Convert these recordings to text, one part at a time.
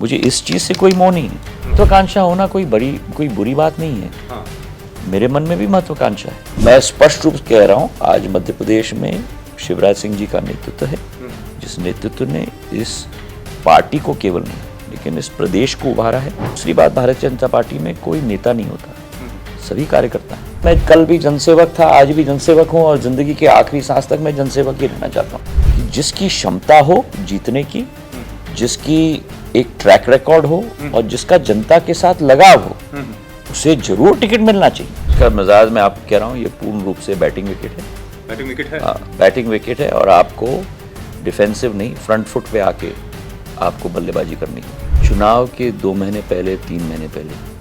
मुझे इस चीज़ से कोई मोह नहीं है। महत्वाकांक्षा होना कोई बुरी बात नहीं है। हाँ। मेरे मन में भी महत्वाकांक्षा है। मैं स्पष्ट रूप से कह रहा हूँ, आज मध्य प्रदेश में शिवराज सिंह जी का नेतृत्व है, जिस नेतृत्व ने इस पार्टी को केवल नहीं लेकिन इस प्रदेश को उभारा है। दूसरी बात, भारतीय जनता पार्टी में कोई नेता नहीं होता, सभी कार्यकर्ता हैं। मैं कल भी जनसेवक था, आज भी जनसेवक हूँ और जिंदगी के आखिरी सांस तक मैं जनसेवक ही रहना चाहता हूँ। जिसकी क्षमता हो जीतने की, जिसकी एक ट्रैक रिकॉर्ड हो और जिसका जनता के साथ लगाव हो, उसे जरूर टिकट मिलना चाहिए। इसका मिजाज मैं आपको कह रहा हूँ, ये पूर्ण रूप से बैटिंग विकेट है। बैटिंग विकेट है? हाँ, बैटिंग विकेट है और आपको डिफेंसिव नहीं, फ्रंट फुट पे आके आपको बल्लेबाजी करनी है। चुनाव के 2 महीने पहले, 3 महीने पहले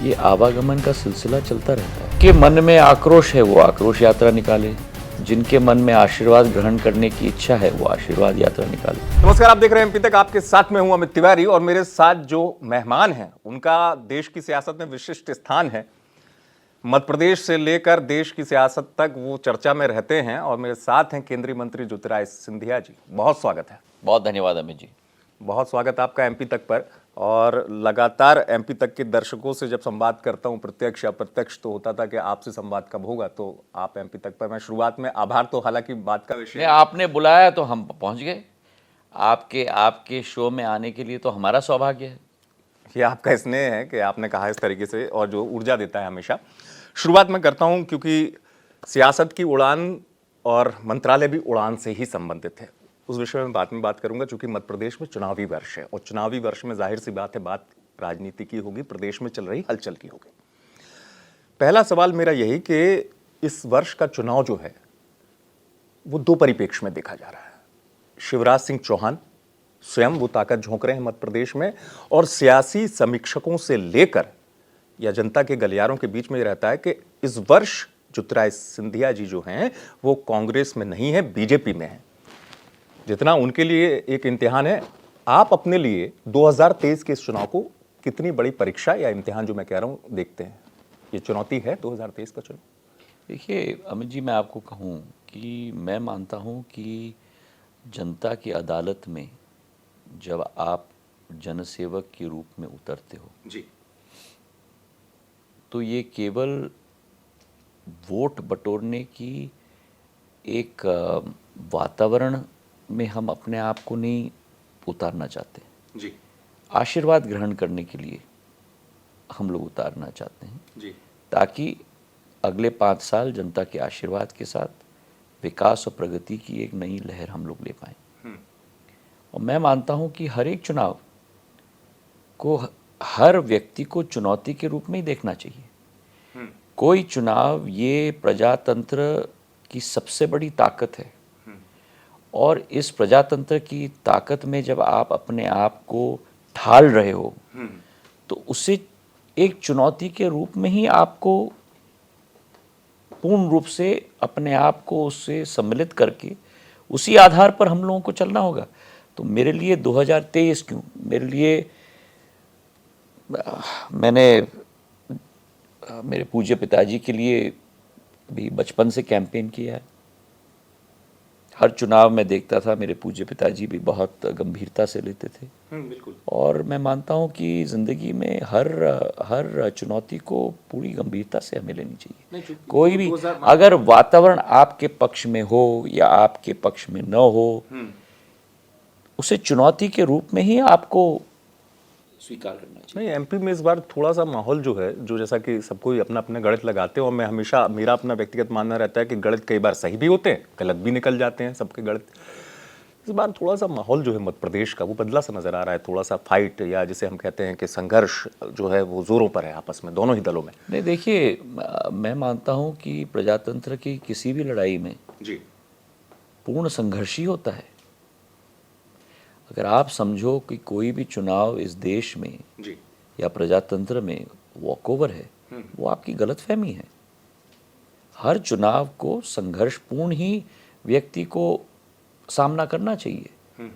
ये आवागमन का सिलसिला चलता रहता है। के मन में आक्रोश है, वो आक्रोश यात्रा निकाले। जिनके मन में आशीर्वाद ग्रहण करने की इच्छा है, वो आशीर्वाद यात्रा निकाले। नमस्कार, आप देख रहे हैं एमपी तक। आपके साथ में हूं अमित तिवारी और मेरे साथ जो मेहमान हैं उनका देश की सियासत में विशिष्ट स्थान है। मध्य प्रदेश से लेकर देश की सियासत तक वो चर्चा में रहते हैं और मेरे साथ हैं केंद्रीय मंत्री ज्योतिरादित्य सिंधिया जी। बहुत स्वागत है। बहुत धन्यवाद अमित जी। बहुत स्वागत आपका एमपी तक पर। और लगातार एमपी तक के दर्शकों से जब संवाद करता हूं, प्रत्यक्ष अप्रत्यक्ष, तो होता था कि आपसे संवाद कब होगा, तो आप एमपी तक पर। मैं शुरुआत में आभार, तो हालांकि बात का विषय आपने बुलाया तो हम पहुंच गए। आपके शो में आने के लिए तो हमारा सौभाग्य है। ये आपका स्नेह है कि आपने कहा इस तरीके से, और जो ऊर्जा देता है हमेशा। शुरुआत में करता हूं क्योंकि सियासत की उड़ान और मंत्रालय भी उड़ान से ही संबंधित है। उस विषय में बाद में बात करूंगा, क्योंकि मध्य प्रदेश में चुनावी वर्ष है और चुनावी वर्ष में जाहिर सी बात है, बात राजनीति की होगी, प्रदेश में चल रही हलचल की होगी। पहला सवाल मेरा यही कि इस वर्ष का चुनाव जो है वो 2 परिप्रेक्ष्य में देखा जा रहा है। शिवराज सिंह चौहान स्वयं वो ताकत झोंक रहे हैं मध्य प्रदेश में, और सियासी समीक्षकों से लेकर या जनता के गलियारों के बीच में रहता है कि इस वर्ष ज्योतिरादित्य सिंधिया जी जो हैं वो कांग्रेस में नहीं है, बीजेपी में है। जितना उनके लिए एक इम्तिहान है, आप अपने लिए 2023 के इस चुनाव को कितनी बड़ी परीक्षा या इम्तिहान, जो मैं कह रहा हूं, देखते हैं? ये चुनौती है 2023 का चुनाव। देखिए अमित जी, मैं आपको कहूं कि मैं मानता हूं कि जनता की अदालत में जब आप जनसेवक के रूप में उतरते हो जी, तो ये केवल वोट बटोरने की एक वातावरण में हम अपने आप को नहीं उतारना चाहते। जी, आशीर्वाद ग्रहण करने के लिए हम लोग उतारना चाहते हैं, जी, ताकि अगले 5 साल जनता के आशीर्वाद के साथ विकास और प्रगति की एक नई लहर हम लोग ले पाएं। और मैं मानता हूं कि हर एक चुनाव को हर व्यक्ति को चुनौती के रूप में ही देखना चाहिए। कोई चुनाव ये प्रजातंत्र की सबसे बड़ी ताकत है, और इस प्रजातंत्र की ताकत में जब आप अपने आप को ढाल रहे हो तो उसे एक चुनौती के रूप में ही आपको पूर्ण रूप से अपने आप को उससे सम्मिलित करके उसी आधार पर हम लोगों को चलना होगा। तो मेरे लिए 2023 क्यों, मेरे लिए मैंने मेरे पूज्य पिताजी के लिए भी बचपन से कैंपेन किया है। हर चुनाव में देखता था, मेरे पूज्य पिताजी भी बहुत गंभीरता से लेते थे। बिल्कुल। और मैं मानता हूं कि ज़िंदगी में हर चुनौती को पूरी गंभीरता से हमें लेनी चाहिए। कोई भी अगर वातावरण आपके पक्ष में हो या आपके पक्ष में न हो, उसे चुनौती के रूप में ही आपको स्वीकार करना चाहिए। नहीं, एमपी में इस बार थोड़ा सा माहौल जो है, जो जैसा कि सबको ही अपना अपना गणित लगाते हैं, और मैं हमेशा, मेरा अपना व्यक्तिगत मानना रहता है कि गणित कई बार सही भी होते हैं, गलत भी निकल जाते हैं सबके गणित। इस बार थोड़ा सा माहौल जो है मध्य प्रदेश का वो बदला सा नजर आ रहा है। थोड़ा सा फाइट, या जिसे हम कहते हैं कि संघर्ष जो है वो जोरों पर है आपस में, दोनों ही दलों में। नहीं, देखिए मैं मानता हूं कि प्रजातंत्र की किसी भी लड़ाई में जी, पूर्ण संघर्ष ही होता है। अगर आप समझो कि कोई भी चुनाव इस देश में जी, या प्रजातंत्र में वॉकओवर है, वो आपकी गलतफहमी है। हर चुनाव को संघर्षपूर्ण ही व्यक्ति को सामना करना चाहिए।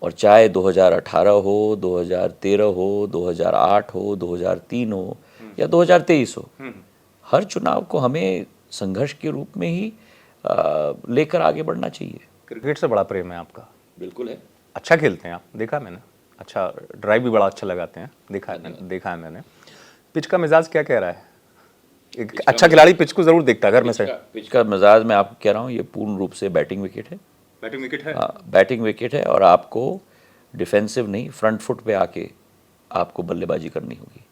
और चाहे 2018 हो, 2013 हो, 2008 हो, 2003 हो या 2023 हो, हर चुनाव को हमें संघर्ष के रूप में ही लेकर आगे बढ़ना चाहिए। क्रिकेट से बड़ा प्रेम है आपका? बिल्कुल है। अच्छा खेलते हैं आप, देखा मैंने। अच्छा, ड्राइव भी बड़ा अच्छा लगाते हैं, देखा है मैंने। पिच का मिजाज क्या कह रहा है? एक अच्छा खिलाड़ी पिच को जरूर देखता है घर में से। पिच का मिजाज मैं आपको कह रहा हूँ, ये पूर्ण रूप से बैटिंग विकेट है। बैटिंग विकेट है। हाँ, बैटिंग विकेट है, और आपको डिफेंसिव नहीं, फ्रंट फुट पे आके आपको बल्लेबाजी करनी होगी,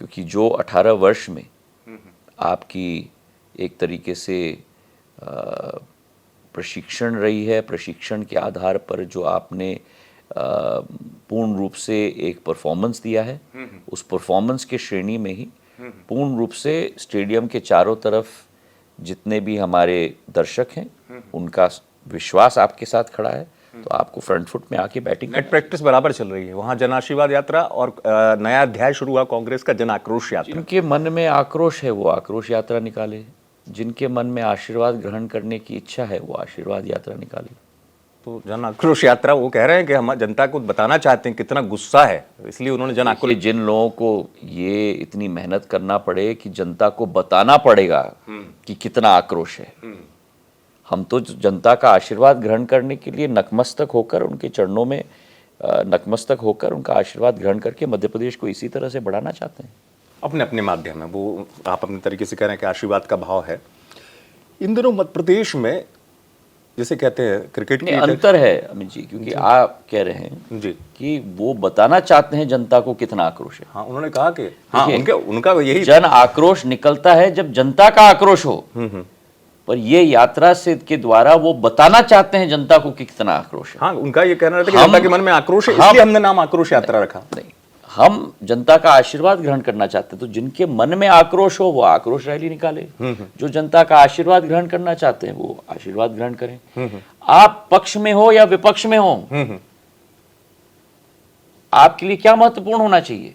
क्योंकि जो 18 वर्ष में आपकी एक तरीके से प्रशिक्षण रही है, प्रशिक्षण के आधार पर जो आपने पूर्ण रूप से एक परफॉर्मेंस दिया है, उस परफॉर्मेंस के श्रेणी में ही पूर्ण रूप से स्टेडियम के चारों तरफ जितने भी हमारे दर्शक हैं उनका विश्वास आपके साथ खड़ा है, तो आपको फ्रंट फुट में आके बैटिंग नेट प्रैक्टिस बराबर चल रही है वहां। जन आशीर्वाद यात्रा और नया अध्याय शुरू हुआ कांग्रेस का, जन आक्रोश यात्रा। जिनके मन में आक्रोश है वो आक्रोश यात्रा निकाले, जिनके मन में आशीर्वाद ग्रहण करने की इच्छा है वो आशीर्वाद यात्रा निकाले। तो जन आक्रोश यात्रा, वो कह रहे हैं कि हम जनता को बताना चाहते हैं कितना गुस्सा है, इसलिए उन्होंने जन आक्रोश। जिन लोगों को ये इतनी मेहनत करना पड़े कि जनता को बताना पड़ेगा कि कितना आक्रोश है, हम तो जनता का आशीर्वाद ग्रहण करने के लिए नतमस्तक होकर उनके चरणों में नतमस्तक होकर उनका आशीर्वाद ग्रहण करके मध्य प्रदेश को इसी तरह से बढ़ाना चाहते हैं। अपने अपने माध्यम है वो, आप अपने तरीके से कह रहे हैं कि आशीर्वाद का भाव है। इन दिनों मध्य प्रदेश में जैसे कहते हैं क्रिकेट की अंतर है अमित जी, क्योंकि आप कह रहे हैं जी कि वो बताना चाहते हैं जनता को कितना आक्रोश है। हाँ, उन्होंने कहा कि हाँ, उनका यही जन आक्रोश निकलता है जब जनता का आक्रोश हो, पर ये यात्रा से के द्वारा वो बताना चाहते हैं जनता को कि कितना आक्रोश है। हाँ, उनका ये कहना था कि जनता के मन में आक्रोश है, इसलिए हमने नाम आक्रोश यात्रा रखा। नहीं, हम जनता का आशीर्वाद ग्रहण करना चाहते हैं, तो जिनके मन में आक्रोश हो वो आक्रोश रैली निकाले, जो जनता का आशीर्वाद ग्रहण करना चाहते हैं वो आशीर्वाद ग्रहण करें। आप पक्ष में हो या विपक्ष में हो, आपके लिए क्या महत्वपूर्ण होना चाहिए?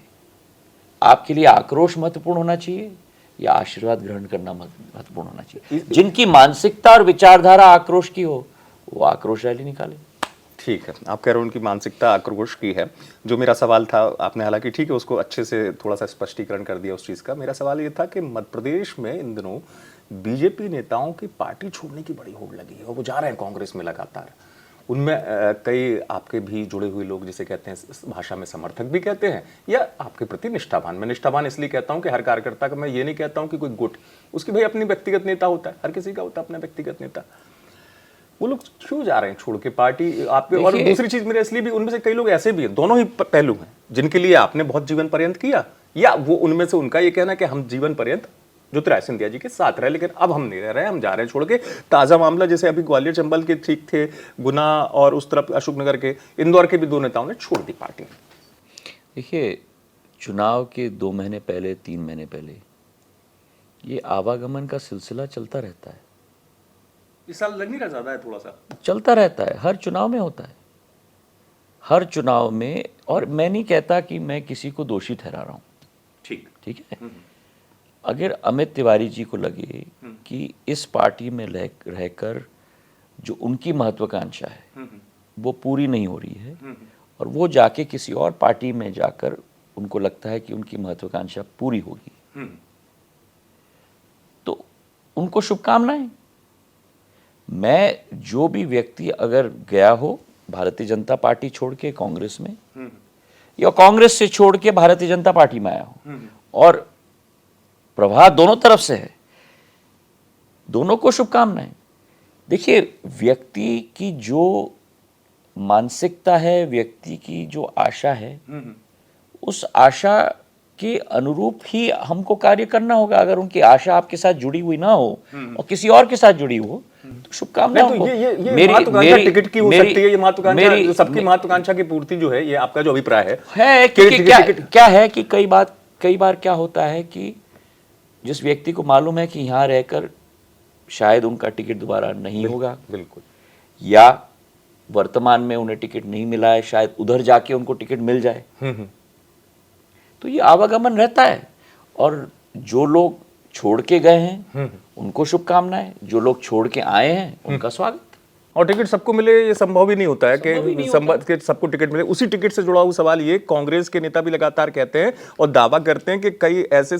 आपके लिए आक्रोश महत्वपूर्ण होना चाहिए या आशीर्वाद ग्रहण करना महत्वपूर्ण होना चाहिए? जिनकी मानसिकता और विचारधारा आक्रोश की हो वो आक्रोश रैली निकाले। ठीक है, आप कह रहे हो उनकी मानसिकता आक्रोश की है। जो मेरा सवाल था, आपने हालांकि ठीक है उसको अच्छे से थोड़ा सा स्पष्टीकरण कर दिया उस चीज़ का। मेरा सवाल ये था कि मध्य प्रदेश में इन दिनों बीजेपी नेताओं की पार्टी छोड़ने की बड़ी होड़ लगी है और वो जा रहे हैं कांग्रेस में लगातार। उनमें कई आपके भी जुड़े हुए लोग जिसे कहते हैं, इस भाषा में समर्थक भी कहते हैं, या आपके प्रति निष्ठावान। मैं निष्ठावान इसलिए कहता हूं कि हर कार्यकर्ता का, मैं ये नहीं कहता हूं कि कोई गुट, उसकी भाई अपनी व्यक्तिगत नेता होता है, हर किसी का होता है अपना व्यक्तिगत नेता। वो लोग क्यों जा रहे हैं छोड़ के पार्टी आपके? और दूसरी चीज मेरे इसलिए भी, उनमें से कई लोग ऐसे भी हैं, दोनों ही पहलू हैं, जिनके लिए आपने बहुत जीवन पर्यंत किया, या वो उनमें से उनका ये कहना कि हम जीवन पर्यंत ज्योतिरादित्य सिंधिया जी के साथ रहे, लेकिन अब हम नहीं रह रहे हैं, हम जा रहे हैं छोड़ के। ताजा मामला जैसे अभी ग्वालियर चंबल के ठीक थे, गुना और उस तरफ अशोकनगर के, इंदौर के भी दो नेताओं ने छोड़ दी पार्टी। देखिए, चुनाव के 2 महीने पहले, 3 महीने पहले ये आवागमन का सिलसिला चलता रहता है। इस साल लग नहीं रहा ज्यादा है, थोड़ा सा चलता रहता है, हर चुनाव में होता है, हर चुनाव में। और मैं नहीं कहता कि मैं किसी को दोषी ठहरा रहा हूँ, ठीक है। अगर अमित तिवारी जी को लगे कि इस पार्टी में रहकर जो उनकी महत्वाकांक्षा है वो पूरी नहीं हो रही है, और वो जाके किसी और पार्टी में जाकर उनको लगता है कि उनकी महत्वाकांक्षा पूरी होगी, तो उनको शुभकामनाएं। मैं, जो भी व्यक्ति अगर गया हो भारतीय जनता पार्टी छोड़ के कांग्रेस में, या कांग्रेस से छोड़ के भारतीय जनता पार्टी में आया हो, और प्रभाव दोनों तरफ से है, दोनों को शुभकामनाएं। देखिए, व्यक्ति की जो मानसिकता है, व्यक्ति की जो आशा है, उस आशा के अनुरूप ही हमको कार्य करना होगा। अगर उनकी आशा आपके साथ जुड़ी हुई ना हो और किसी और के साथ जुड़ी हो, तो शुभकामनाएं। तो ये महत्वाकांक्षा टिकट की हो सकती है, ये महत्वाकांक्षा, सबकी महत्वाकांक्षा की पूर्ति जो है, ये आपका जो अभिप्राय है कि क्या है कि कई बार क्या होता है कि जिस व्यक्ति को मालूम है कि यहाँ रहकर शायद उनका टिकट दोबारा नहीं होगा, बिल्कुल, या वर्तमान में उन्हें टिकट नहीं मिला है, शायद उधर जाके उनको टिकट मिल जाए, तो ये आवागमन रहता है। और जो लोग छोड़ के गए हैं उनको शुभकामनाएं, जो लोग छोड़ के आए हैं उनका स्वागत। और टिकट सबको मिले ये संभव भी नहीं होता है कि सबको टिकट मिले। उसी टिकट से जुड़ा हुआ सवाल ये, कांग्रेस के नेता भी लगातार कहते हैं और दावा करते हैं कि कई ऐसे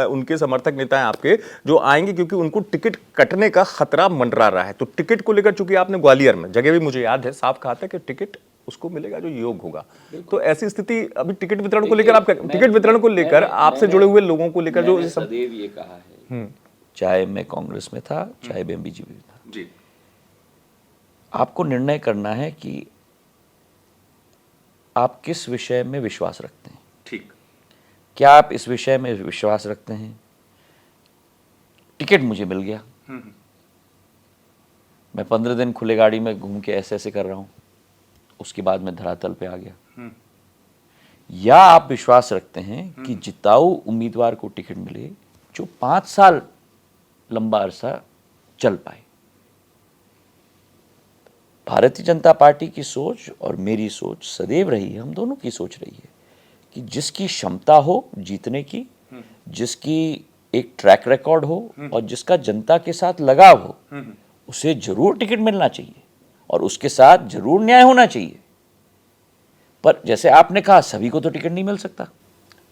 उनके समर्थक नेता हैं आपके जो आएंगे, क्योंकि उनको टिकट कटने का खतरा मंडरा रहा है। तो टिकट को लेकर, चूंकि आपने ग्वालियर में जगह भी मुझे याद है साफ कहा था कि टिकट उसको मिलेगा जो योग्य होगा। तो ऐसी स्थिति अभी टिकट वितरण को लेकर, आप टिकट वितरण को लेकर आपसे जुड़े हुए लोगों को लेकर जो सदैव ये कहा है, चाहे मैं कांग्रेस में था चाहे मैं बीजेपी में था जी, आपको निर्णय करना है कि आप किस विषय में विश्वास रखते हैं। ठीक, क्या आप इस विषय में विश्वास रखते हैं, टिकट मुझे मिल गया, मैं 15 दिन खुले गाड़ी में घूम के ऐसे ऐसे कर रहा हूं, उसके बाद मैं धरातल पे आ गया, या आप विश्वास रखते हैं कि जिताऊ उम्मीदवार को टिकट मिले जो 5 साल लंबा अरसा चल पाए। भारतीय जनता पार्टी की सोच और मेरी सोच सदैव रही है, हम दोनों की सोच रही है कि जिसकी क्षमता हो जीतने की, जिसकी एक ट्रैक रिकॉर्ड हो और जिसका जनता के साथ लगाव हो, उसे जरूर टिकट मिलना चाहिए और उसके साथ जरूर न्याय होना चाहिए। पर जैसे आपने कहा सभी को तो टिकट नहीं मिल सकता।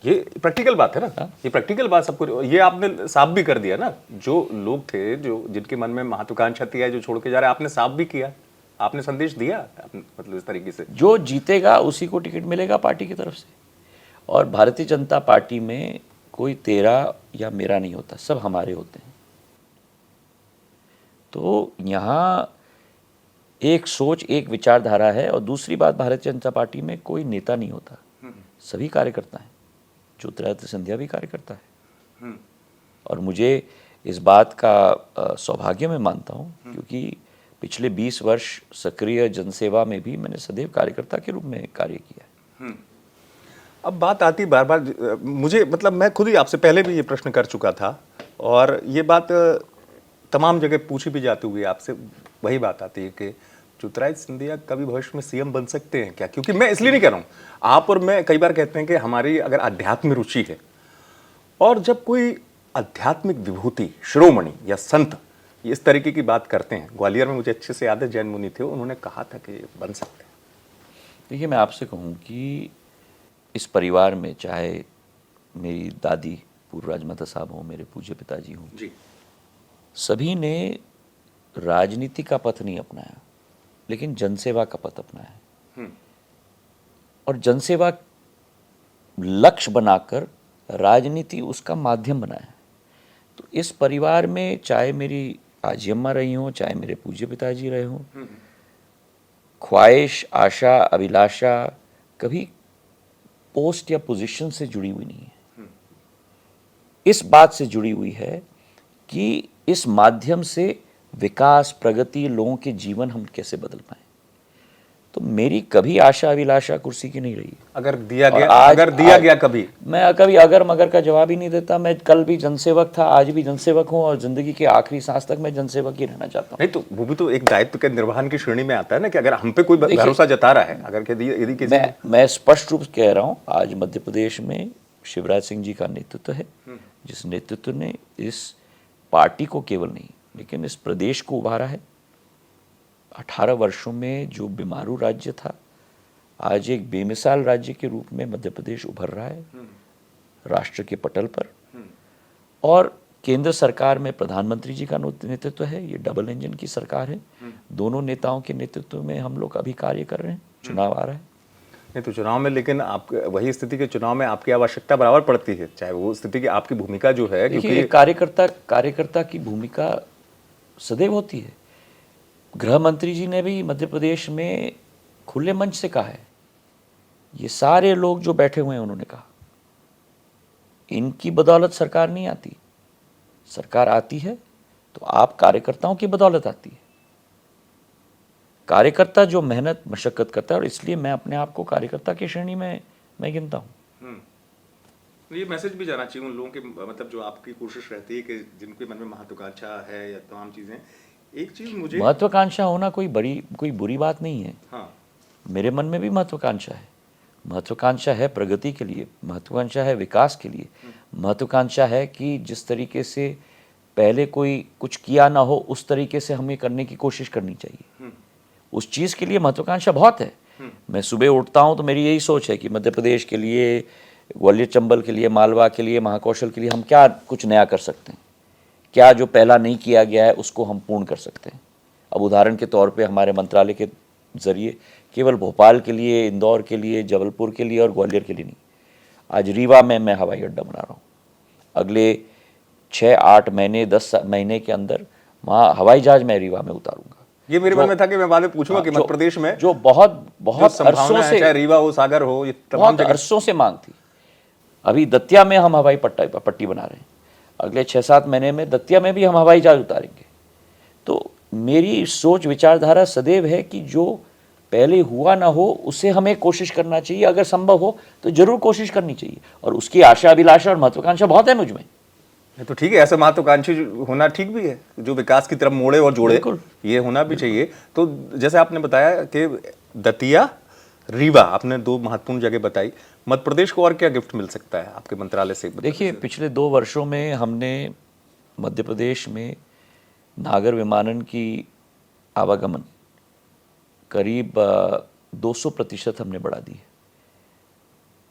ये प्रैक्टिकल बात है ना, ये प्रैक्टिकल बात सबको, ये आपने साफ भी कर दिया ना। जो लोग थे, जो जिनके मन में महत्वाकांक्षा थी है, जो छोड़ के जा रहे, आपने साफ भी किया, आपने संदेश दिया, मतलब इस तरीके से जो जीतेगा उसी को टिकट मिलेगा पार्टी की तरफ से। और भारतीय जनता पार्टी में कोई तेरा या मेरा नहीं होता, सब हमारे होते हैं। तो यहाँ एक सोच, एक विचारधारा है। और दूसरी बात, भारतीय जनता पार्टी में कोई नेता नहीं होता, सभी कार्यकर्ता हैं। ज्योतिरादित्य सिंधिया भी कार्यकर्ता है और मुझे इस बात का सौभाग्य मैं मानता हूँ, क्योंकि पिछले 20 वर्ष सक्रिय जनसेवा में भी मैंने सदैव कार्यकर्ता के रूप में कार्य किया है। अब बात आती बार बार, मुझे मतलब मैं खुद ही आपसे पहले भी ये प्रश्न कर चुका था और ये बात तमाम जगह पूछी भी जाती हुई आपसे, वही बात आती है कि ज्योतिरादित्य सिंधिया कभी भविष्य में सीएम बन सकते हैं क्या? क्योंकि मैं इसलिए नहीं कह रहा हूँ, आप और मैं कई बार कहते हैं कि हमारी अगर आध्यात्म रुचि है और जब कोई आध्यात्मिक विभूति, शिरोमणि या संत इस तरीके की बात करते हैं, ग्वालियर में मुझे अच्छे से याद है जैन मुनि थे, उन्होंने कहा था कि बन सकते हैं। देखिए, मैं आपसे कहूँ कि इस परिवार में चाहे मेरी दादी पूर्व राजमाता साहब हो, मेरे पूज्य पिताजी हों जी, सभी ने राजनीति का पथ नहीं अपनाया, लेकिन जनसेवा का पथ अपनाया और जनसेवा लक्ष्य बनाकर राजनीति उसका माध्यम बनाया। तो इस परिवार में चाहे मेरी आजी अम्मा रही हों, चाहे मेरे पूज्य पिताजी रहे हों, ख्वाहिश, आशा, अभिलाषा कभी पोस्ट या पोजीशन से जुड़ी हुई नहीं है। इस बात से जुड़ी हुई है कि इस माध्यम से विकास, प्रगति, लोगों के जीवन हम कैसे बदल पाएं। तो मेरी कभी आशा अभिलाषा कुर्सी की नहीं रही। अगर दिया गया कभी, मैं कभी अगर मगर का जवाब ही नहीं देता। मैं कल भी जनसेवक था, आज भी जनसेवक हूं और जिंदगी के आखिरी सांस तक मैं जनसेवक ही रहना चाहता हूं। नहीं तो वो भी तो एक दायित्व के निर्वहन की श्रेणी में आता है ना, कि अगर हम पे कोई भरोसा जता रहा है, अगर यदि किसी मैं स्पष्ट रूप से कह रहा हूं, आज मध्य प्रदेश में शिवराज सिंह जी का नेतृत्व है, जिस नेतृत्व ने इस पार्टी को केवल नहीं लेकिन इस प्रदेश को उभारा है। 18 वर्षों में जो बीमारू राज्य था, आज एक बेमिसाल राज्य के रूप में मध्य प्रदेश उभर रहा है राष्ट्र के पटल पर। और केंद्र सरकार में प्रधानमंत्री जी का नेतृत्व है, ये डबल इंजन की सरकार है। दोनों नेताओं के नेतृत्व में हम लोग अभी कार्य कर रहे हैं। चुनाव आ रहा है। नहीं तो चुनाव में, लेकिन आप वही स्थिति के चुनाव में आपकी आवश्यकता बराबर पड़ती है, चाहे वो स्थिति की आपकी भूमिका जो है, क्योंकि कार्यकर्ता की भूमिका सदैव होती है। गृह मंत्री जी ने भी मध्य प्रदेश में खुले मंच से कहा है, ये सारे लोग जो बैठे हुए हैं उन्होंने कहा, इनकी बदौलत सरकार नहीं आती, सरकार आती है तो आप कार्यकर्ताओं की बदौलत आती है। कार्यकर्ता जो मेहनत मशक्कत करता है, और इसलिए मैं अपने आप को कार्यकर्ता की श्रेणी में मैं गिनता हूँ। ये मैसेज भी जाना चाहिए उन लोगों के, मतलब जो आपकी कोशिश रहती है कि जिनके मन में महत्वाकांक्षा है या तमाम चीजें। एक चीज मुझे, महत्वाकांक्षा होना कोई बुरी बात नहीं है। हाँ, मेरे मन में भी महत्वाकांक्षा है। महत्वाकांक्षा है प्रगति के लिए, महत्वाकांक्षा है विकास के लिए, महत्वाकांक्षा है कि जिस तरीके से पहले कोई कुछ किया ना हो उस तरीके से हमें करने की कोशिश करनी चाहिए। उस चीज़ के लिए महत्वाकांक्षा बहुत है। मैं सुबह उठता हूँ तो मेरी यही सोच है कि मध्य प्रदेश के लिए, ग्वालियर चंबल के लिए, मालवा के लिए, महाकौशल के लिए हम क्या कुछ नया कर सकते हैं, क्या जो पहला नहीं किया गया है उसको हम पूर्ण कर सकते हैं। अब उदाहरण के तौर पे हमारे मंत्रालय के ज़रिए केवल भोपाल के लिए, इंदौर के लिए, जबलपुर के लिए और ग्वालियर के लिए नहीं। आज रीवा में मैं हवाई अड्डा बना रहा हूँ। अगले 6-8 महीने 10 महीने के अंदर वहाँ हवाई जहाज मैं रीवा में उतारूंगा। ये मेरे मन में था कि मैं बाद में पूछूंगा कि मध्य प्रदेश में जो बहुत अरसों से, चाहे रीवा हो, सागर हो, ये तमाम बहुत जगह अरसों से मांग थी। अभी दतिया में हम हवाई पट्टी बना रहे हैं। अगले 6-7 महीने में दतिया में भी हम हवाई जहाज उतारेंगे। तो मेरी सोच विचारधारा सदैव है कि जो पहले हुआ ना हो उसे हमें कोशिश करना चाहिए। अगर संभव हो तो जरूर कोशिश करनी चाहिए, और उसकी आशा अभिलाषा और महत्वाकांक्षा बहुत है मुझ में। तो ठीक है, ऐसे महत्वाकांक्षी होना ठीक भी है, जो विकास की तरफ मोड़े और जोड़े, बिल्कुल। ये होना भी चाहिए। तो जैसे आपने बताया कि दतिया, रीवा, आपने 2 महत्वपूर्ण जगह बताई। मध्य प्रदेश को और क्या गिफ्ट मिल सकता है आपके मंत्रालय से? देखिए, पिछले 2 वर्षों में हमने मध्य प्रदेश में नागर विमानन की आवागमन करीब 200% हमने बढ़ा दी है।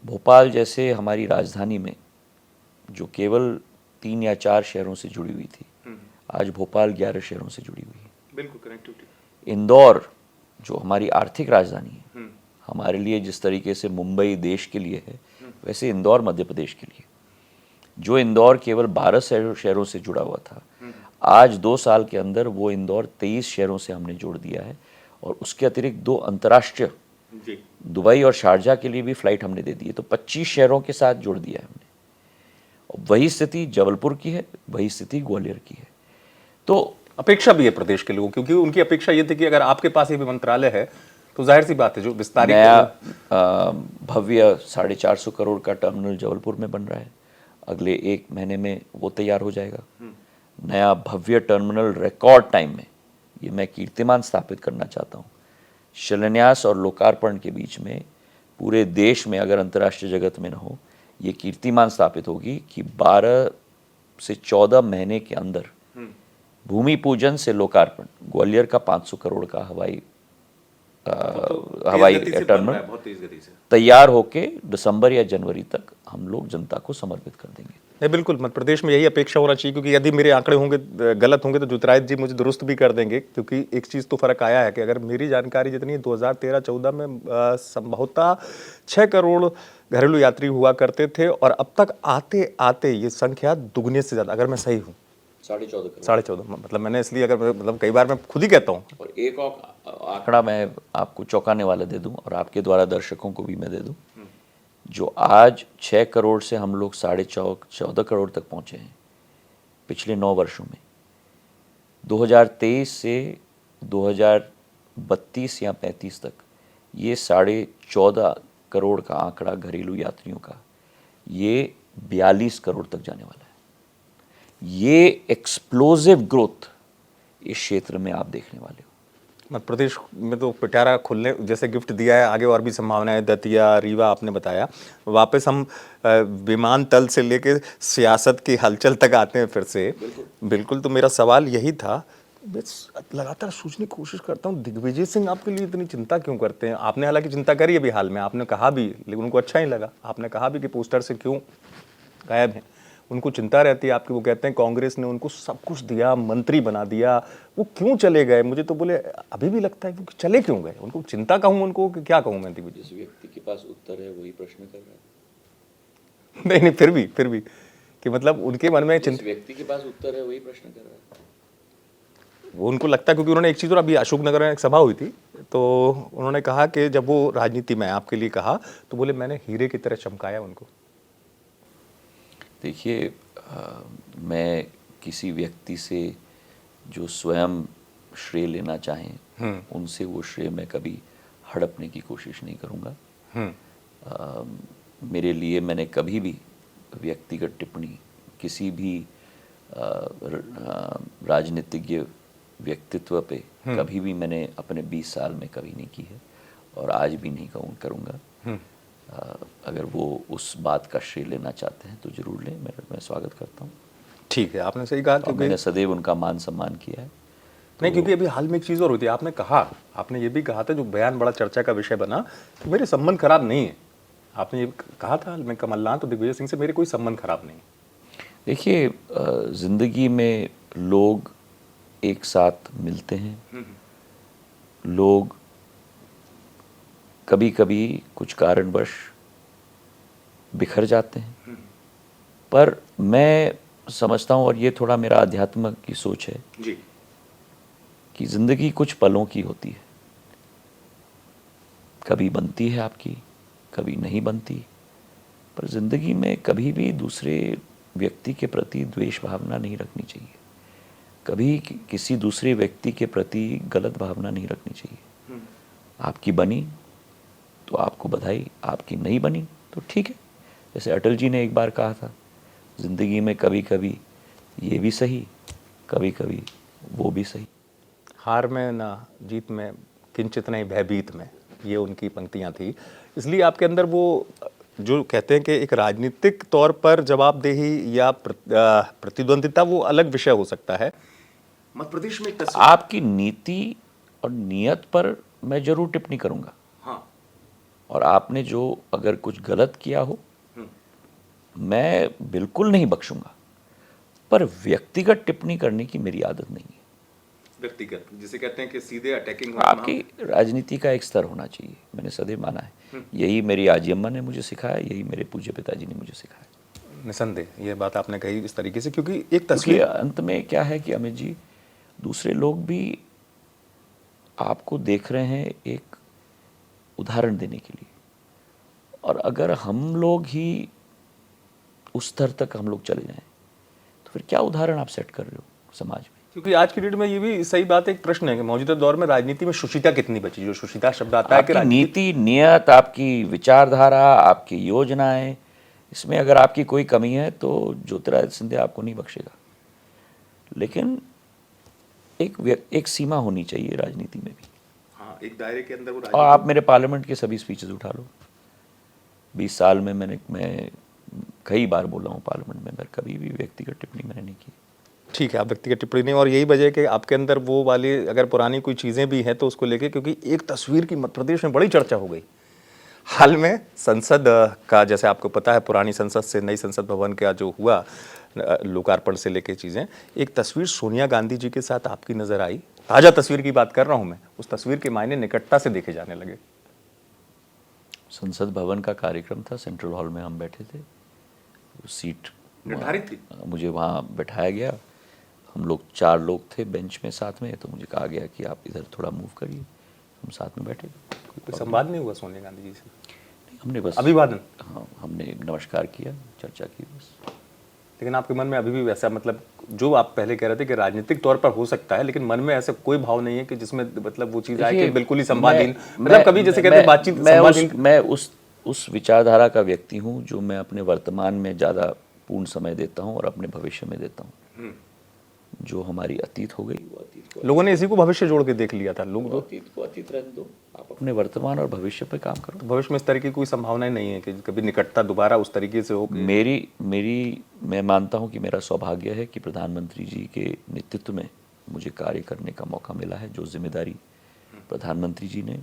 भोपाल जैसे हमारी राजधानी में जो केवल 3 या 4 शहरों से जुड़ी हुई थी, आज भोपाल 11 शहरों से जुड़ी हुई है। बिल्कुल, कनेक्टिविटी। इंदौर जो हमारी आर्थिक राजधानी है, हमारे लिए जिस तरीके से मुंबई देश के लिए है, वैसे इंदौर मध्य प्रदेश के लिए। जो इंदौर केवल 12 शहरों से जुड़ा हुआ था, आज 2 साल के अंदर वो इंदौर 23 शहरों से हमने जोड़ दिया है। और उसके अतिरिक्त 2 अंतर्राष्ट्रीय, दुबई और शारजा के लिए भी फ्लाइट हमने दे दी है। तो 25 शहरों के साथ जोड़ दिया है हमने। और वही स्थिति जबलपुर की है, वही स्थिति ग्वालियर की है। तो अपेक्षा भी है प्रदेश के लोगों, क्योंकि उनकी अपेक्षा ये थी कि अगर आपके पास ये मंत्रालय है तो जाहिर सी बात है जो विस्तारित नया भव्य 450 करोड़ का टर्मिनल जबलपुर में बन रहा है। अगले 1 महीने में वो तैयार हो जाएगा। नया भव्य टर्मिनल रिकॉर्ड टाइम में, ये मैं कीर्तिमान स्थापित करना चाहता हूँ। शिलान्यास और लोकार्पण के बीच में पूरे देश में, अगर अंतर्राष्ट्रीय जगत में न हो, ये कीर्तिमान स्थापित होगी कि 12 से 14 महीने के अंदर भूमि पूजन से लोकार्पण ग्वालियर का 500 करोड़ का हवाई टर्मिनल तैयार होके दिसंबर या जनवरी तक हम लोग जनता को समर्पित कर देंगे। नहीं, बिल्कुल मध्य प्रदेश में यही अपेक्षा होना चाहिए, क्योंकि यदि मेरे आंकड़े होंगे गलत होंगे तो ज्योतिरादित्य जी मुझे दुरुस्त भी कर देंगे। क्योंकि एक चीज़ तो फर्क आया है कि अगर मेरी जानकारी जितनी 2013-14 में संभवतः 6 करोड़ घरेलू यात्री हुआ करते थे, और अब तक आते आते ये संख्या दुगने से ज़्यादा, अगर मैं सही हूँ, 14.5 मतलब मैंने इसलिए, अगर मतलब कई बार मैं खुद ही कहता हूँ। और एक और आंकड़ा मैं आपको चौंकाने वाला दे दूं, और आपके द्वारा दर्शकों को भी मैं दे दूं। जो आज 6 करोड़ से हम लोग 14.5 करोड़ तक पहुंचे हैं पिछले 9 वर्षों में, 2023 से 2032 या 35 तक ये 14.5 करोड़ का आंकड़ा घरेलू यात्रियों का, ये 42 करोड़ तक जाने वाला है। ये एक्सप्लोसिव ग्रोथ इस क्षेत्र में आप देखने वाले हो। मध्य प्रदेश में तो पिटारा खुलने जैसे गिफ्ट दिया है, आगे और भी संभावनाएं, दतिया, रीवा आपने बताया। वापस हम विमानतल से लेके सियासत की हलचल तक आते हैं फिर से। बिल्कुल, तो मेरा सवाल यही था, मैं लगातार सोचने की कोशिश करता हूँ, दिग्विजय सिंह आपके लिए इतनी चिंता क्यों करते हैं? आपने हालांकि चिंता करी अभी हाल में, आपने कहा भी, लेकिन उनको अच्छा नहीं लगा, आपने कहा भी कि पोस्टर से क्यों गायब हैं। उनको चिंता रहती है आपकी, वो कहते हैं कांग्रेस ने उनको सब कुछ दिया, मंत्री बना दिया, वो क्यों चले गए? मुझे तो बोले अभी भी लगता है वो चले क्यों गए, उनको चिंता कहूँ, उनको क्या कहूँ मैं? जिस व्यक्ति के पास उत्तर है वही प्रश्न कर रहा है। नहीं, फिर भी कि मतलब उनके मन में जिस व्यक्ति के पास उत्तर है वही प्रश्न कर रहा है। वो उनको लगता है, क्योंकि उन्होंने एक चीज़, और अभी अशोकनगर में एक सभा हुई थी, तो उन्होंने कहा कि जब वो राजनीति में आपके लिए कहा तो बोले मैंने हीरे की तरह चमकाया उनको। देखिए, मैं किसी व्यक्ति से जो स्वयं श्रेय लेना चाहें, उनसे वो श्रेय मैं कभी हड़पने की कोशिश नहीं करूँगा। मेरे लिए मैंने कभी भी व्यक्तिगत टिप्पणी किसी भी राजनीतिज्ञ व्यक्तित्व पे कभी भी मैंने अपने 20 साल में कभी नहीं की है, और आज भी नहीं करूँगा। अगर वो उस बात का श्रेय लेना चाहते हैं तो जरूर लें, मैं स्वागत करता हूँ। ठीक है, आपने सही कहा, क्योंकि मैंने सदैव उनका मान सम्मान किया है। नहीं, क्योंकि अभी हाल में एक चीज़ और होती है, आपने ये भी कहा था, जो बयान बड़ा चर्चा का विषय बना, कि मेरे संबंध खराब नहीं है। आपने ये कहा था हाल में, कमलनाथ और दिग्विजय सिंह से मेरे कोई संबंध खराब नहीं। देखिए, जिंदगी में लोग एक साथ मिलते हैं, लोग कभी कभी कुछ कारणवश बिखर जाते हैं, पर मैं समझता हूँ, और ये थोड़ा मेरा अध्यात्म की सोच है जी। कि ज़िंदगी कुछ पलों की होती है, कभी बनती है आपकी, कभी नहीं बनती, पर ज़िंदगी में कभी भी दूसरे व्यक्ति के प्रति द्वेष भावना नहीं रखनी चाहिए, कभी किसी दूसरे व्यक्ति के प्रति गलत भावना नहीं रखनी चाहिए। आपकी बनी तो आपको बधाई, आपकी नहीं बनी तो ठीक है। जैसे अटल जी ने एक बार कहा था, ज़िंदगी में कभी कभी ये भी सही, कभी कभी वो भी सही। हार में ना जीत में किंचित नहीं भयभीत में, ये उनकी पंक्तियां थी। इसलिए आपके अंदर वो जो कहते हैं कि एक राजनीतिक तौर पर जवाबदेही या प्रतिद्वंदिता, वो अलग विषय हो सकता है। मध्य प्रदेश में आपकी नीति और नियत पर मैं जरूर टिप्पणी करूंगा। हाँ। और आपने जो अगर कुछ गलत किया हो, मैं बिल्कुल नहीं बख्शूंगा, पर व्यक्तिगत टिप्पणी करने की मेरी आदत नहीं है। व्यक्तिगत जिसे कहते हैं कि सीधे अटैकिंग आपकी राजनीति का एक स्तर होना चाहिए, मैंने सदैव माना है। यही मेरी आजी अम्मा ने मुझे सिखाया, यही मेरे पूज्य पिताजी ने मुझे सिखाया। निसंदेह ये बात आपने कही इस तरीके से, क्योंकि एक तस्वीर अंत में क्या है कि अमित जी, दूसरे लोग भी आपको देख रहे हैं एक उदाहरण देने के लिए, और अगर हम लोग ही उस स्तर तक हम लोग चले जाएं तो फिर क्या उदाहरण आप सेट कर रहे हो समाज में। क्योंकि आज की डेट में ये भी सही बात है, एक प्रश्न है कि मौजूदा दौर में राजनीति में सुशीलता कितनी बची। जो सुशीलता शब्द आता है कि आपकी नीति, नियत, आपकी विचारधारा, आपकी योजनाएं, इसमें अगर आपकी कोई कमी है तो ज्योतिरादित्य सिंधिया आपको नहीं बख्शेगा। लेकिन एक सीमा होनी चाहिए राजनीति में भी। हाँ, एक दायरे के अंदर वो और आप मेरे पार्लियामेंट के सभी स्पीचेस उठा लो, 20 साल में मैं कई बार बोला हूँ पार्लियामेंट में, मैं कभी भी व्यक्तिगत टिप्पणी मैंने नहीं की। ठीक है, आप व्यक्तिगत टिप्पणी नहीं, और यही वजह है कि आपके अंदर वो वाली अगर पुरानी कोई चीज़ें भी हैं तो उसको लेके, क्योंकि एक तस्वीर की मध्य प्रदेश में बड़ी चर्चा हो गई हाल में संसद का। जैसे आपको पता है, पुरानी संसद से नई संसद भवन का जो हुआ लोकार्पण से लेके चीज़ें, एक तस्वीर सोनिया गांधी जी के साथ आपकी नज़र आई। ताज़ा तस्वीर की बात कर रहा हूँ मैं, उस तस्वीर के मायने निकटता से देखे जाने लगे। संसद भवन का कार्यक्रम था, सेंट्रल हॉल में हम बैठे थे, सीट निर्धारित थी, मुझे वहाँ बैठाया गया। हम लोग 4 लोग थे बेंच में साथ में, तो मुझे कहा गया कि आप इधर थोड़ा मूव करिए, हम साथ में बैठे। कोई संवाद नहीं हुआ सोनिया गांधी जी से? हमने बस अभिवादन, हाँ, हमने नमस्कार किया, चर्चा की बस। लेकिन आपके मन में अभी भी वैसा, मतलब जो आप पहले कह रहे थे कि राजनीतिक तौर पर हो सकता है, लेकिन मन में ऐसा कोई भाव नहीं है कि जिसमें मतलब वो चीज़ आए कि बिल्कुल ही संवादहीन, मतलब कभी जैसे कहते हैं बातचीत संवादहीन। मैं उस विचारधारा का व्यक्ति हूँ जो मैं अपने वर्तमान में ज़्यादा पूर्ण समय देता हूँ और अपने भविष्य में देता हूँ। जो हमारी अतीत हो गई वो अतीत को, लोगों ने इसी को भविष्य जोड़ के देख लिया था। लोग अतीत को अतीत रहने दो, आप अपने वर्तमान और भविष्य पे काम करो। तो भविष्य में इस तरह की कोई संभावना नहीं है कि कभी निकटता दोबारा उस तरीके से हो? मैं मानता हूं कि मेरा सौभाग्य है कि प्रधानमंत्री जी के नेतृत्व में मुझे कार्य करने का मौका मिला है। जो जिम्मेदारी प्रधानमंत्री जी ने,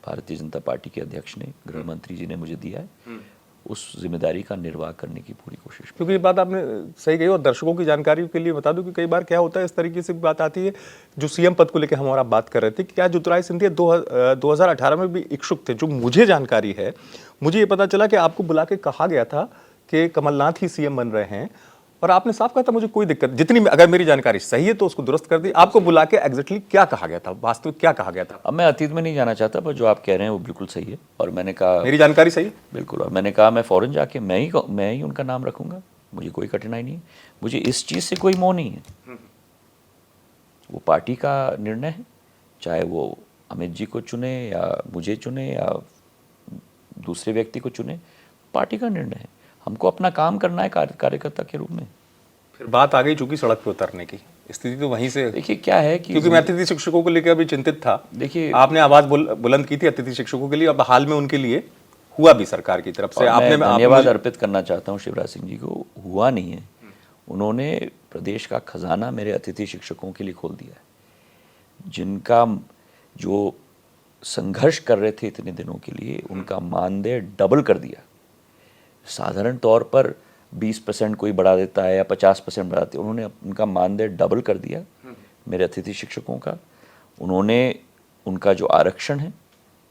भारतीय जनता पार्टी के अध्यक्ष ने, गृह मंत्री जी ने मुझे दिया है, उस जिम्मेदारी का निर्वाह करने की पूरी कोशिश। क्योंकि ये बात आपने सही कही, और दर्शकों की जानकारी के लिए बता दूं कि कई बार क्या होता है, इस तरीके से बात आती है, जो सीएम पद को लेकर हम और आप बात कर रहे थे कि क्या ज्योतिरादित्य सिंधिया 2018 में भी इच्छुक थे। जो मुझे जानकारी है, मुझे ये पता चला कि आपको बुला के कहा गया था कि कमलनाथ ही सीएम बन रहे हैं, और आपने साफ कहा था मुझे कोई दिक्कत, जितनी अगर मेरी जानकारी सही है तो उसको दुरुस्त कर दी। आपको बुला के एग्जैक्टली क्या कहा गया था, वास्तविक क्या कहा गया था? अब मैं अतीत में नहीं जाना चाहता, पर जो आप कह रहे हैं वो बिल्कुल सही है, और मैंने कहा मेरी जानकारी सही है बिल्कुल, और मैंने कहा मैं फौरन जाके मैं ही उनका नाम रखूंगा, मुझे कोई कठिनाई नहीं है, मुझे इस चीज़ से कोई मोह नहीं है। वो पार्टी का निर्णय है, चाहे वो अमित जी को चुने या मुझे चुने या दूसरे व्यक्ति को चुने, पार्टी का निर्णय है। हमको अपना काम करना है कार्यकर्ता के रूप में। फिर बात आ गई चूंकि सड़क पे उतरने की, स्थिति तो वहीं से। देखिए क्या है कि क्योंकि मैं अतिथि शिक्षकों को लेकर अभी चिंतित था। देखिए, आपने आवाज बुलंद की थी अतिथि शिक्षकों के लिए, अब हाल में उनके लिए हुआ भी सरकार की तरफ से। आपने धन्यवाद अर्पित करना चाहता हूँ शिवराज सिंह जी को। हुआ नहीं है, उन्होंने प्रदेश का खजाना मेरे अतिथि शिक्षकों के लिए खोल दिया है, जिनका जो संघर्ष कर रहे थे इतने दिनों के लिए, उनका मानदेय डबल कर दिया। साधारण तौर पर 20% कोई बढ़ा देता है या 50% बढ़ाते हैं, उन्होंने उनका मानदेय डबल कर दिया मेरे अतिथि शिक्षकों का। उन्होंने उनका जो आरक्षण है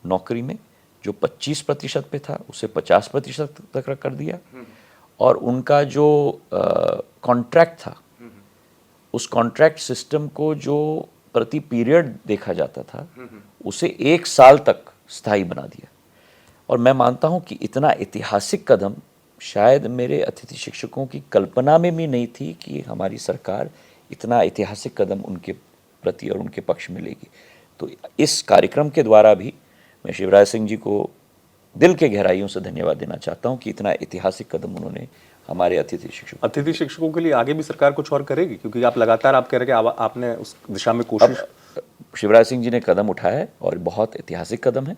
नौकरी में, जो 25% पे था उसे 50% तक कर दिया, और उनका जो कॉन्ट्रैक्ट था, उस कॉन्ट्रैक्ट सिस्टम को जो प्रति पीरियड देखा जाता था उसे 1 साल तक स्थायी बना दिया। और मैं मानता हूं कि इतना ऐतिहासिक कदम शायद मेरे अतिथि शिक्षकों की कल्पना में भी नहीं थी कि हमारी सरकार इतना ऐतिहासिक कदम उनके प्रति और उनके पक्ष में लेगी। तो इस कार्यक्रम के द्वारा भी मैं शिवराज सिंह जी को दिल के गहराइयों से धन्यवाद देना चाहता हूं कि इतना ऐतिहासिक कदम उन्होंने हमारे अतिथि शिक्षकों के लिए आगे भी सरकार कुछ और करेगी, क्योंकि आप लगातार आप कह रहे हैं कि आपने उस दिशा में कोशिश। शिवराज सिंह जी ने कदम उठाया है और बहुत ऐतिहासिक कदम है,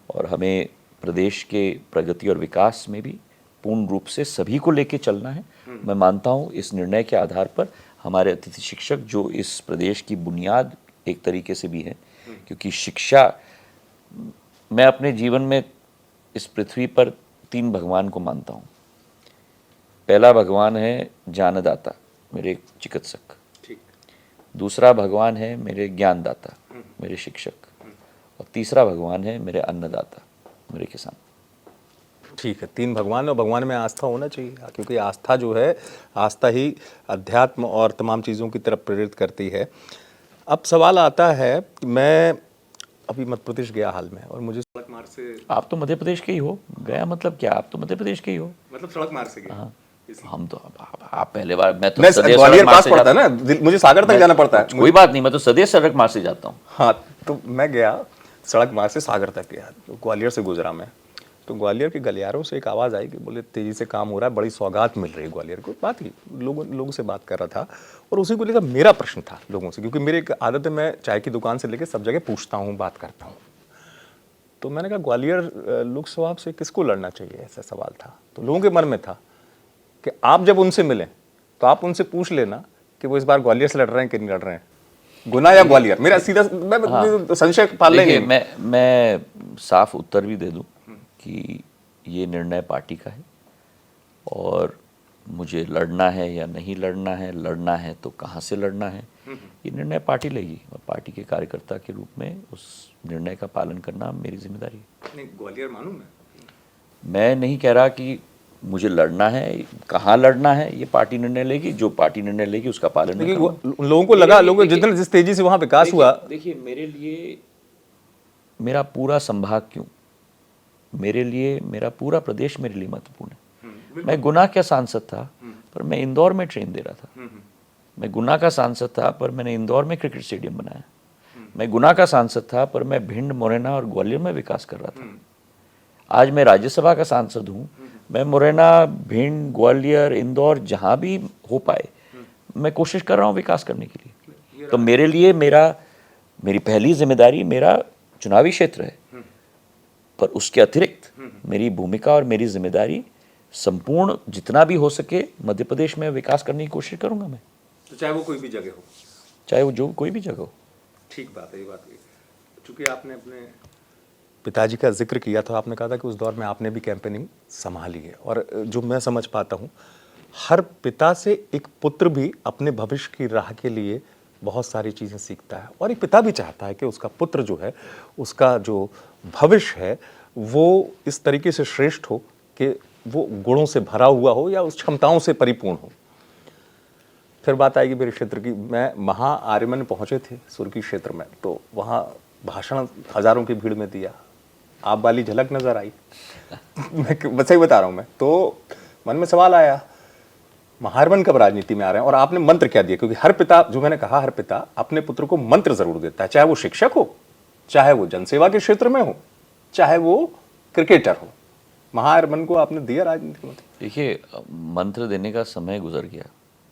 और हमें प्रदेश के प्रगति और विकास में भी पूर्ण रूप से सभी को लेके चलना है। मैं मानता हूँ इस निर्णय के आधार पर हमारे अतिथि शिक्षक जो इस प्रदेश की बुनियाद एक तरीके से भी है, क्योंकि शिक्षा, मैं अपने जीवन में इस पृथ्वी पर 3 भगवान को मानता हूँ। पहला भगवान है ज्ञानदाता, मेरे चिकित्सक। ठीक। दूसरा भगवान है मेरे ज्ञानदाता, मेरे शिक्षक। और तीसरा भगवान है मेरे अन्नदाता, मेरे किसान। ठीक है, 3 भगवान, और भगवान में आस्था होना चाहिए, क्योंकि आस्था जो है, आस्था ही अध्यात्म और तमाम चीज़ों की तरफ प्रेरित करती है। अब सवाल आता है कि मैं अभी मध्य प्रदेश गया हाल में, और मुझे सड़क मार्ग से। आप तो मध्य प्रदेश के ही हो, गया मतलब क्या, आप तो मध्य प्रदेश के ही हो। मतलब सड़क मार्ग से गया। हम तो आप पहले बार, मैं तो ग्वालियर पास पड़ता है ना, मुझे सागर तक जाना पड़ता है। कोई बात नहीं, मैं तो सदैव सड़क मार्ग से जाता हूँ। हाँ, तो मैं गया सड़क मार्ग से सागर तक गया, तो ग्वालियर से गुजरा मैं, तो ग्वालियर के गलियारों से एक आवाज़ आई कि बोले तेज़ी से काम हो रहा है, बड़ी सौगात मिल रही है ग्वालियर को। बात ही लोगों से बात कर रहा था, और उसी को लेकर मेरा प्रश्न था लोगों से, क्योंकि मेरी एक आदत है, मैं चाय की दुकान से लेकर सब जगह पूछता हूँ, बात करता हूँ। तो मैंने कहा ग्वालियर लोकसभा से किसको लड़ना चाहिए, ऐसा सवाल था। तो लोगों के मन में था कि आप जब उनसे मिलें तो आप उनसे पूछ लेना कि वो इस बार ग्वालियर से लड़ रहे हैं कि नहीं लड़ रहे हैं, गुना या ग्वालियर। मेरा सीधा संशय पाल लेंगे। मैं साफ उत्तर भी दे दूं कि ये निर्णय पार्टी का है, और मुझे लड़ना है या नहीं लड़ना है, लड़ना है तो कहाँ से लड़ना है, ये निर्णय पार्टी लेगी, और पार्टी के कार्यकर्ता के रूप में उस निर्णय का पालन करना मेरी जिम्मेदारी है। नहीं, ग्वालियर मानूं मैं नहीं कह रहा कि मुझे लड़ना है, कहाँ लड़ना है ये पार्टी निर्णय लेगी, जो पार्टी निर्णय लेगी उसका पालन मैं करूंगा। लोगों को लगा, लोगों जिस तेजी से वहाँ विकास हुआ। देखिए, मेरे लिए मेरा पूरा संभाग क्यों, मेरे लिए मेरा पूरा प्रदेश मेरे लिए महत्वपूर्ण है। मैं गुना का सांसद था पर मैं इंदौर में ट्रेन दे रहा था। मैं गुना का सांसद था पर मैंने इंदौर में क्रिकेट स्टेडियम बनाया। मैं गुना का सांसद था पर मैं भिंड, मुरैना और ग्वालियर में विकास कर रहा था। आज मैं राज्यसभा का सांसद हूँ, मैं मुरैना, भिंड, ग्वालियर, इंदौर जहाँ भी हो पाए मैं कोशिश कर रहा हूँ विकास करने के लिए। तो मेरे लिए मेरी पहली जिम्मेदारी मेरा चुनावी क्षेत्र है, पर उसके अतिरिक्त मेरी भूमिका और मेरी जिम्मेदारी संपूर्ण जितना भी हो सके मध्य प्रदेश में विकास करने की कोशिश करूंगा मैं। तो चाहे वो कोई भी जगह हो, चाहे वो जो कोई भी जगह हो। ठीक बात है, ये बात है। चूंकि आपने अपने पिताजी का जिक्र किया था, आपने कहा था कि उस दौर में आपने भी कैंपेनिंग संभाली है, और जो मैं समझ पाता हूँ, हर पिता से एक पुत्र भी अपने भविष्य की राह के लिए बहुत सारी चीज़ें सीखता है, और एक पिता भी चाहता है कि उसका पुत्र जो है, उसका जो भविष्य है वो इस तरीके से श्रेष्ठ हो कि वो गुणों से भरा हुआ हो या उस क्षमताओं से परिपूर्ण हो। फिर बात आएगी मेरे क्षेत्र की। मैं महाआर्यमन पहुंचे थे सुर्की क्षेत्र में, तो वहाँ भाषण हजारों की भीड़ में दिया, आप वाली झलक नजर आई। मैं सही बता रहा हूँ। मैं तो मन में सवाल आया, महाआर्यमन कब राजनीति में आ रहे हैं, और आपने मंत्र क्या दिया? क्योंकि हर पिता, जो मैंने कहा, हर पिता अपने पुत्र को मंत्र जरूर देता है, चाहे वो शिक्षक हो, चाहे वो जनसेवा के क्षेत्र में हो, चाहे वो क्रिकेटर हो। महाआर्यमन को आपने दिया राजनीति में? देखिए, मंत्र देने का समय गुजर गया।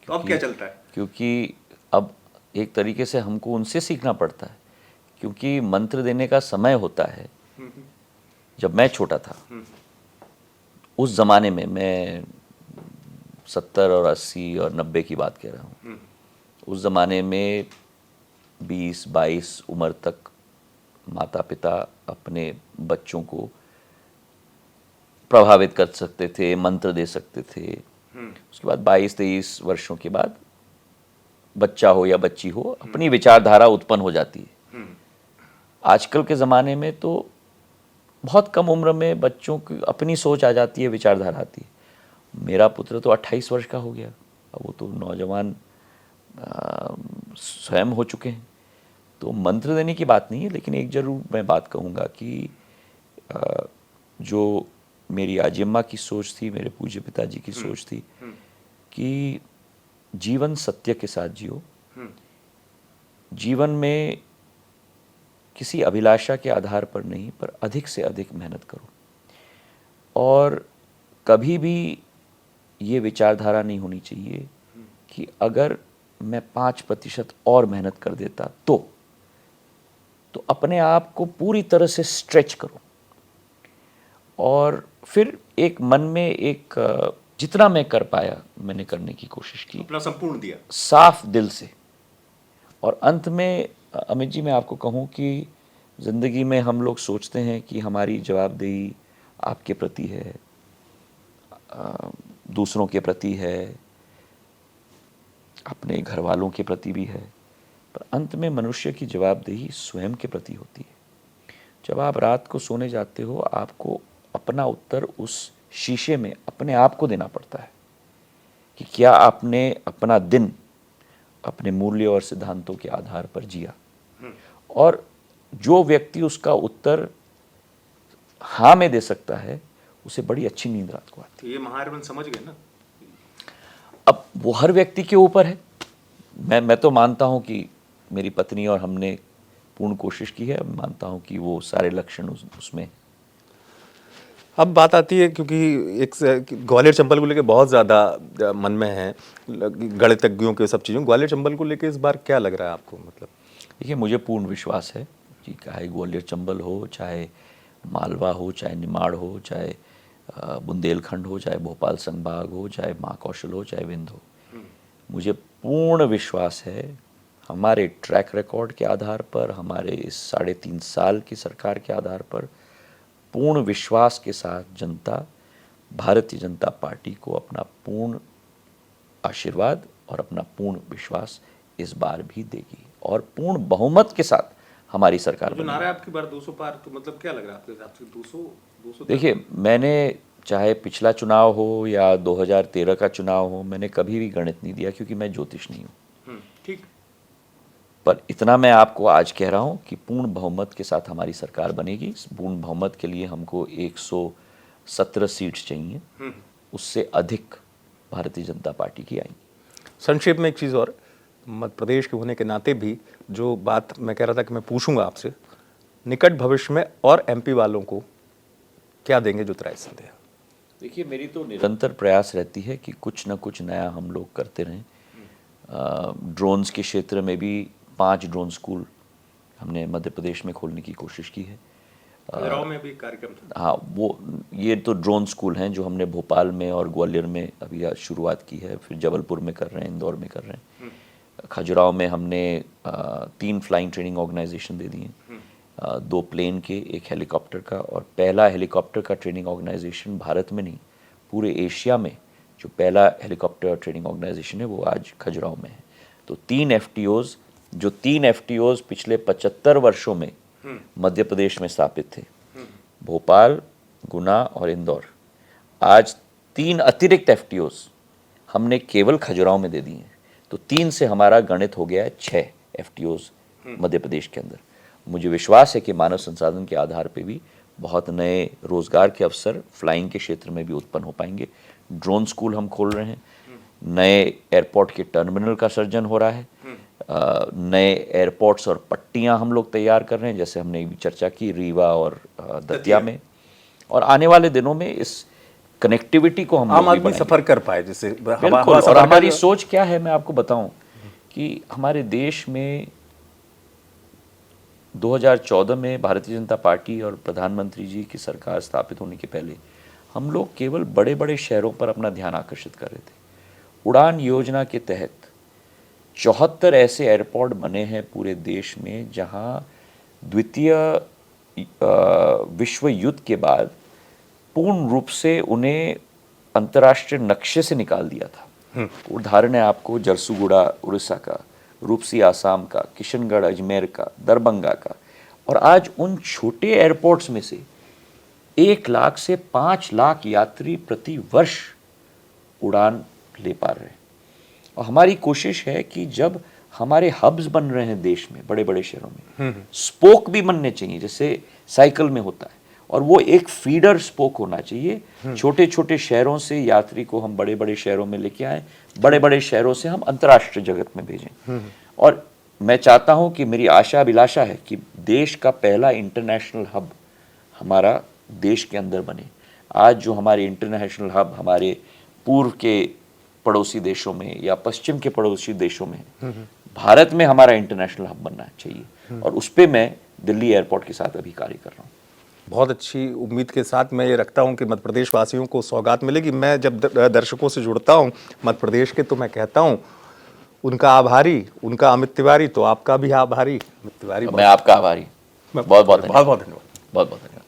तो अब क्या चलता है? क्योंकि अब एक तरीके से हमको उनसे सीखना पड़ता है, क्योंकि मंत्र देने का समय होता है। जब मैं छोटा था, उस जमाने में, मैं 70 और 80 और 90 की बात कह रहा हूँ, उस जमाने में 20-22 उम्र तक माता पिता अपने बच्चों को प्रभावित कर सकते थे, मंत्र दे सकते थे। उसके बाद 22-23 वर्षों के बाद बच्चा हो या बच्ची हो, अपनी विचारधारा उत्पन्न हो जाती है। आजकल के ज़माने में तो बहुत कम उम्र में बच्चों की अपनी सोच आ जाती है, विचारधारा आती है। मेरा पुत्र तो 28 वर्ष का हो गया, अब वो तो नौजवान स्वयं हो चुके हैं। तो मंत्र देने की बात नहीं है, लेकिन एक जरूर मैं बात कहूँगा कि जो मेरी आजिम्मा की सोच थी, मेरे पूज्य पिताजी की सोच थी कि जीवन सत्य के साथ जियो, जीवन में किसी अभिलाषा के आधार पर नहीं, पर अधिक से अधिक मेहनत करो। और कभी भी ये विचारधारा नहीं होनी चाहिए कि अगर मैं 5% और मेहनत कर देता तो अपने आप को पूरी तरह से स्ट्रेच करो और फिर एक मन में एक जितना मैं कर पाया मैंने करने की कोशिश की, अपना संपूर्ण दिया साफ दिल से। और अंत में अमित जी मैं आपको कहूँ कि ज़िंदगी में हम लोग सोचते हैं कि हमारी जवाबदेही आपके प्रति है, दूसरों के प्रति है, अपने घर वालों के प्रति भी है, पर अंत में मनुष्य की जवाबदेही स्वयं के प्रति होती है। जब आप रात को सोने जाते हो, आपको अपना उत्तर उस शीशे में अपने आप को देना पड़ता है कि क्या आपने अपना दिन अपने मूल्यों और सिद्धांतों के आधार पर जिया। और जो व्यक्ति उसका उत्तर हाँ में दे सकता है, उसे बड़ी अच्छी नींद रात को आती है। ये महारवन समझ गए ना। अब वो हर व्यक्ति के ऊपर है। मैं तो मानता हूं कि मेरी पत्नी और हमने पूर्ण कोशिश की है, मानता हूं कि वो सारे लक्षण उसमें। अब बात आती है, क्योंकि एक ग्वालियर चंबल को लेकर बहुत ज़्यादा मन में है गणितज्ञों के सब चीज़ों, ग्वालियर चंबल को लेकर इस बार क्या लग रहा है आपको? मतलब देखिए, मुझे पूर्ण विश्वास है कि चाहे ग्वालियर चंबल हो, चाहे मालवा हो, चाहे निमाड़ हो, चाहे बुंदेलखंड हो, चाहे भोपाल संभाग हो, चाहे महाकौशल हो, चाहे विंध्य हो, मुझे पूर्ण विश्वास है हमारे ट्रैक रिकॉर्ड के आधार पर, हमारे इस 3.5 साल की सरकार के आधार पर, पूर्ण विश्वास के साथ जनता भारतीय जनता पार्टी को अपना पूर्ण आशीर्वाद और अपना पूर्ण विश्वास इस बार भी देगी और पूर्ण बहुमत के साथ हमारी सरकार जो नारा आपकी बार 200 पार, तो मतलब क्या लग रहा है आपके हिसाब से? 200 देखिए, मैंने चाहे पिछला चुनाव हो या 2013 का चुनाव हो, मैंने कभी भी गणित नहीं दिया क्योंकि मैं ज्योतिष नहीं हूँ। ठीक। पर इतना मैं आपको आज कह रहा हूँ कि पूर्ण बहुमत के साथ हमारी सरकार बनेगी। इस पूर्ण बहुमत के लिए हमको 117 सीट्स चाहिए, उससे अधिक भारतीय जनता पार्टी की आएंगी। संक्षेप में एक चीज़ और, मध्य प्रदेश के होने के नाते भी जो बात मैं कह रहा था कि मैं पूछूंगा आपसे, निकट भविष्य में और एमपी वालों को क्या देंगे ज्योतिरादित्य? देखिए, मेरी तो निरंतर प्रयास रहती है कि कुछ ना कुछ नया हम लोग करते रहें। ड्रोन्स के क्षेत्र में भी 5 ड्रोन स्कूल हमने मध्य प्रदेश में खोलने की कोशिश की है। खजुराहो में भी कार्यक्रम था। हाँ, वो ये तो ड्रोन स्कूल हैं जो हमने भोपाल में और ग्वालियर में अभी आज शुरुआत की है, फिर जबलपुर में कर रहे हैं, इंदौर में कर रहे हैं। खजुराहो में हमने 3 फ्लाइंग ट्रेनिंग ऑर्गेनाइजेशन दे दिए, 2 प्लेन के, 1 हेलीकॉप्टर का, और पहला हेलीकॉप्टर का ट्रेनिंग ऑर्गेनाइजेशन भारत में नहीं पूरे एशिया में जो पहला हेलीकॉप्टर ट्रेनिंग ऑर्गेनाइजेशन है वो आज खजुराहो में है। तो 3 FTOs, जो 3 FTOs पिछले 75 वर्षों में मध्य प्रदेश में स्थापित थे, भोपाल, गुना और इंदौर, आज 3 अतिरिक्त FTOs हमने केवल खजुराहो में दे दिए हैं। तो 3 से हमारा गणित हो गया है 6 FTOs मध्य प्रदेश के अंदर। मुझे विश्वास है कि मानव संसाधन के आधार पे भी बहुत नए रोजगार के अवसर फ्लाइंग के क्षेत्र में भी उत्पन्न हो पाएंगे। ड्रोन स्कूल हम खोल रहे हैं, नए एयरपोर्ट के टर्मिनल का सर्जन हो रहा है, नए एयरपोर्ट्स और पट्टियां हम लोग तैयार कर रहे हैं, जैसे हमने भी चर्चा की रीवा और दतिया में। और आने वाले दिनों में इस कनेक्टिविटी को हम आम आदमी सफर कर पाए, जैसे बिल्कुल। और हमारी सोच क्या है मैं आपको बताऊं कि हमारे देश में 2014 में भारतीय जनता पार्टी और प्रधानमंत्री जी की सरकार स्थापित होने के पहले हम लोग केवल बड़े बड़े शहरों पर अपना ध्यान आकर्षित कर रहे थे। उड़ान योजना के तहत 74 ऐसे एयरपोर्ट बने हैं पूरे देश में जहां द्वितीय विश्व युद्ध के बाद पूर्ण रूप से उन्हें अंतर्राष्ट्रीय नक्शे से निकाल दिया था। उदाहरण है आपको जरसुगुड़ा उड़ीसा का, रूपसी आसाम का, किशनगढ़ अजमेर का, दरभंगा का। और आज उन छोटे एयरपोर्ट्स में से 1 लाख से 5 लाख यात्री प्रति वर्ष उड़ान ले पा रहे हैं। और हमारी कोशिश है कि जब हमारे हब्स बन रहे हैं देश में, बड़े बड़े शहरों में, स्पोक भी बनने चाहिए, जैसे साइकिल में होता है, और वो एक फीडर स्पोक होना चाहिए। छोटे छोटे शहरों से यात्री को हम बड़े बड़े शहरों में लेके आए, बड़े बड़े शहरों से हम अंतर्राष्ट्रीय जगत में भेजें। और मैं चाहता हूं कि, मेरी आशा अभिलाषा है कि देश का पहला इंटरनेशनल हब हमारा देश के अंदर बने। आज जो हमारे इंटरनेशनल हब हमारे पूर्व के पड़ोसी देशों में या पश्चिम के पड़ोसी देशों में, भारत में हमारा इंटरनेशनल हब बनना चाहिए, और उस पर मैं दिल्ली एयरपोर्ट के साथ अभी कार्य कर रहा हूँ। बहुत अच्छी उम्मीद के साथ मैं ये रखता हूँ कि मध्य प्रदेश वासियों को सौगात मिलेगी। मैं जब दर्शकों से जुड़ता हूँ मध्य प्रदेश के, तो मैं कहता हूँ उनका आभारी, उनका अमित तिवारी, तो आपका भी आभारी अमित तिवारी। मैं आपका आभारी। बहुत बहुत धन्यवाद। बहुत बहुत धन्यवाद।